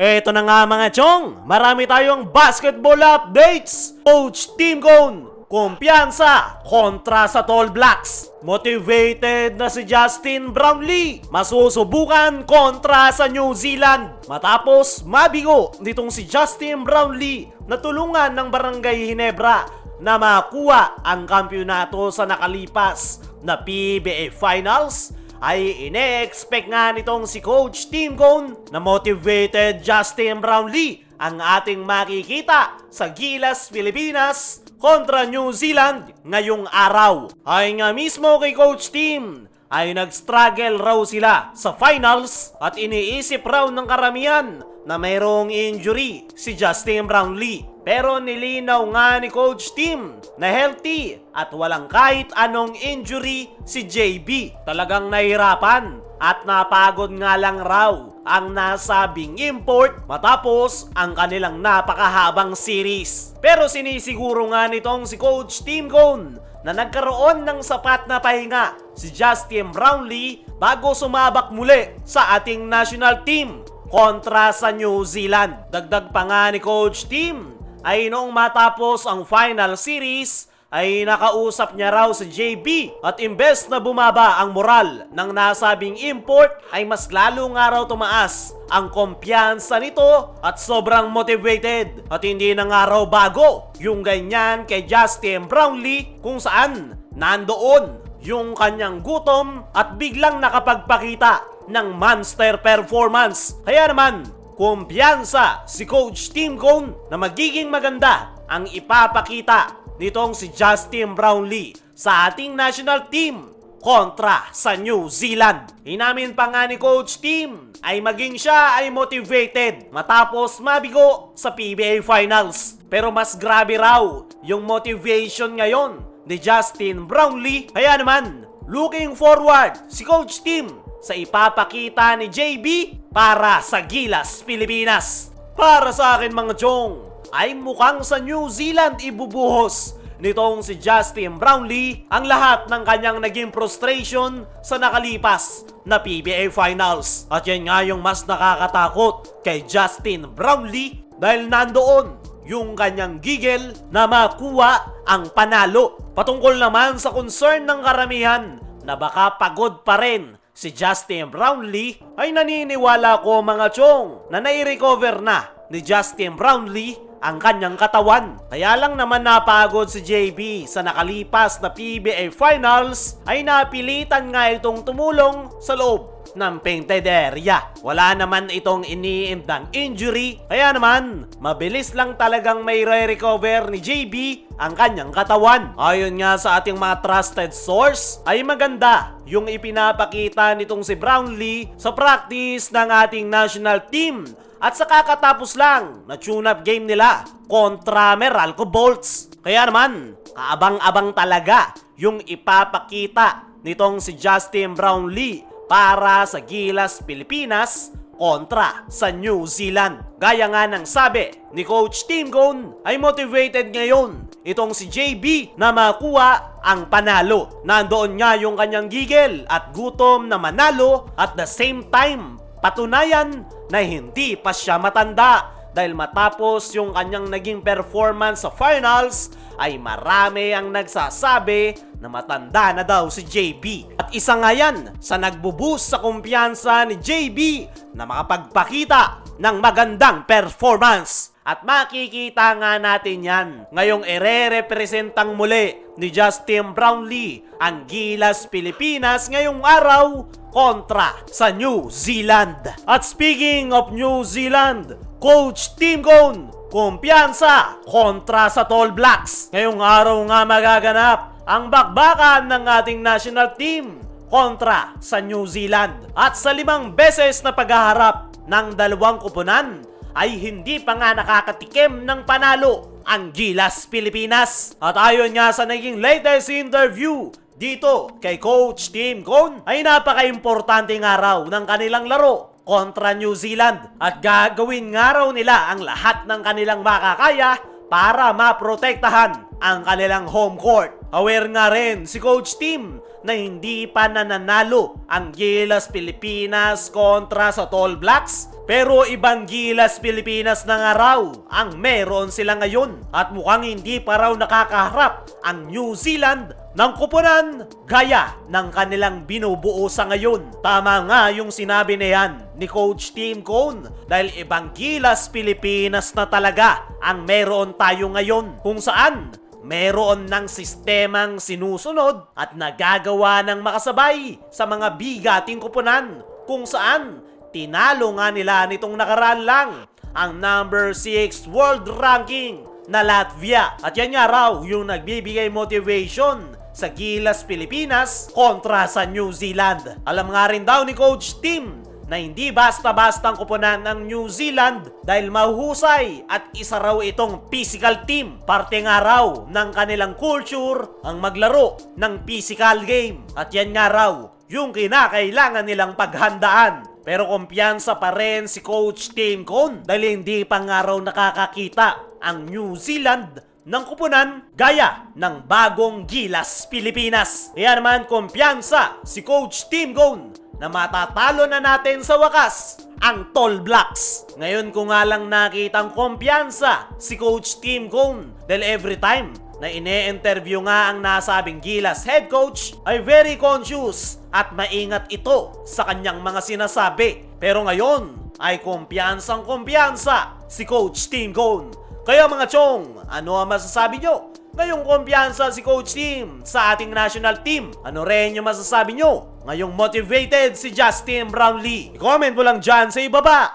Eto na nga mga chong, marami tayong basketball updates. Coach Tim Cone, kumpiyansa kontra sa Tall Blacks. Motivated na si Justin Brownlee, masusubukan kontra sa New Zealand. Matapos mabigo nitong si Justin Brownlee na tulungan ng Barangay Ginebra na makuha ang kampyonato sa nakalipas na PBA Finals, ay ine-expect nga nitong si Coach Tim Cone na motivated Justin Brownlee ang ating makikita sa Gilas, Pilipinas kontra New Zealand ngayong araw. Ay nga mismo kay Coach Tim ay nag-struggle raw sila sa finals at iniisip raw ng karamihan na mayroong injury si Justin Brownlee. Pero nilinaw nga ni Coach Tim na healthy at walang kahit anong injury si JB. Talagang nahirapan at napagod nga lang raw ang nasabing import matapos ang kanilang napakahabang series. Pero sinisiguro nga nitong si Coach Tim Cone na nagkaroon ng sapat na pahinga si Justin Brownlee bago sumabak muli sa ating national team kontra sa New Zealand. Dagdag pa nga ni Coach Tim ay noong matapos ang final series ay nakausap niya raw si JB at imbes na bumaba ang moral ng nasabing import ay mas lalo nga raw tumaas ang kumpiyansa nito at sobrang motivated at hindi na nga raw bago yung ganyan kay Justin Brownlee kung saan nandoon yung kanyang gutom at biglang nakapagpakita ng monster performance. Kaya naman kumpiyansa si Coach Tim Cone na magiging maganda ang ipapakita nitong si Justin Brownlee sa ating national team kontra sa New Zealand. Inamin pa nga ni Coach Tim ay maging siya ay motivated matapos mabigo sa PBA Finals. Pero mas grabe raw yung motivation ngayon ni Justin Brownlee. Kaya naman, looking forward si Coach Tim sa ipapakita ni JB para sa Gilas, Pilipinas. Para sa akin mga chong, ay mukhang sa New Zealand ibubuhos nitong si Justin Brownlee ang lahat ng kanyang naging frustration sa nakalipas na PBA Finals. At yan nga yung mas nakakatakot kay Justin Brownlee dahil nandoon yung kanyang gigil na makuha ang panalo. Patungkol naman sa concern ng karamihan na baka pagod pa rin si Justin Brownlee, ay naniniwala ko mga chong na nai-recover na ni Justin Brownlee ang kanyang katawan. Kaya lang naman napagod si JB sa nakalipas na PBA Finals ay napilitan nga itong tumulong sa loob ng painted area. Wala naman itong iniimdang injury, kaya naman mabilis lang talagang may re-recover ni JB ang kanyang katawan. Ayon nga sa ating mga trusted source ay maganda yung ipinapakita nitong si Brownlee sa practice ng ating national team at sa kakatapos lang na tune-up game nila kontra Meralco Bolts. Kaya naman, kaabang-abang talaga yung ipapakita nitong si Justin Brownlee para sa Gilas, Pilipinas kontra sa New Zealand. Gaya nga ng sabi ni Coach Tim Cone ay motivated ngayon itong si JB na makuha ang panalo. Nandoon nga yung kanyang gigil at gutom na manalo at the same time patunayan na hindi pa siya matanda dahil matapos yung kanyang naging performance sa finals ay marami ang nagsasabi na matanda na daw si JB. At isa nga yan sa nagbo-boost sa kumpiyansa ni JB na makapagpakita ng magandang performance. At makikita nga natin yan ngayong ire-representang muli ni Justin Brownlee ang Gilas, Pilipinas ngayong araw kontra sa New Zealand. At speaking of New Zealand, Coach Tim Cone, kumpiyansa kontra sa Tall Blacks. Ngayong araw nga magaganap ang bakbakan ng ating national team kontra sa New Zealand. At sa 5 beses na paghaharap ng dalawang kupunan ay hindi pa nga nakakatikim ng panalo ang Gilas, Pilipinas. At ayon nga sa naging latest interview dito kay Coach Tim Cone ay napaka-importanteng araw ng kanilang laro kontra New Zealand at gagawin nga raw nila ang lahat ng kanilang makakaya para maprotektahan ang kanilang home court. Aware nga rin si Coach Tim na hindi pa nananalo ang Gilas Pilipinas kontra sa Tall Blacks. Pero ibang Gilas Pilipinas na nga raw ang meron sila ngayon at mukhang hindi pa raw nakakaharap ang New Zealand ng koponan gaya ng kanilang binubuo sa ngayon. Tama nga yung sinabi na yan ni Coach Tim Cone dahil ibang Gilas Pilipinas na talaga ang meron tayo ngayon kung saan meron ng sistemang sinusunod at nagagawa ng makasabay sa mga bigating koponan kung saan tinalo nga nila nitong nakaraan lang ang number 6 world ranking na Latvia. At yan nga raw yung nagbibigay motivation sa Gilas Pilipinas kontra sa New Zealand. Alam nga rin daw ni Coach Tim na hindi basta-bastang koponan ng New Zealand dahil mahuhusay at isa raw itong physical team. Parte nga raw ng kanilang culture ang maglaro ng physical game. At yan nga raw yung kinakailangan nilang paghandaan. Pero kumpiyansa pa rin si Coach Tim Cone dahil hindi pa nga raw nakakakita ang New Zealand ng koponan gaya ng bagong Gilas Pilipinas. Kaya naman kumpiyansa si Coach Tim Cone na matatalo na natin sa wakas ang Tall Blacks. Ngayon ko nga lang nakitang kumpiyansa si Coach Tim Cone dahil every time na ine-interview nga ang nasabing Gilas head coach ay very conscious at maingat ito sa kanyang mga sinasabi. Pero ngayon ay kumpiyansang-kumpiyansa si Coach Tim Cone. Kaya mga chong, ano ang masasabi nyo? Ngayong kumpiyansa si Coach Tim sa ating national team. Ano rin yung masasabi nyo? Ngayong motivated si Justin Brownlee? I-comment mo lang dyan sa ibaba.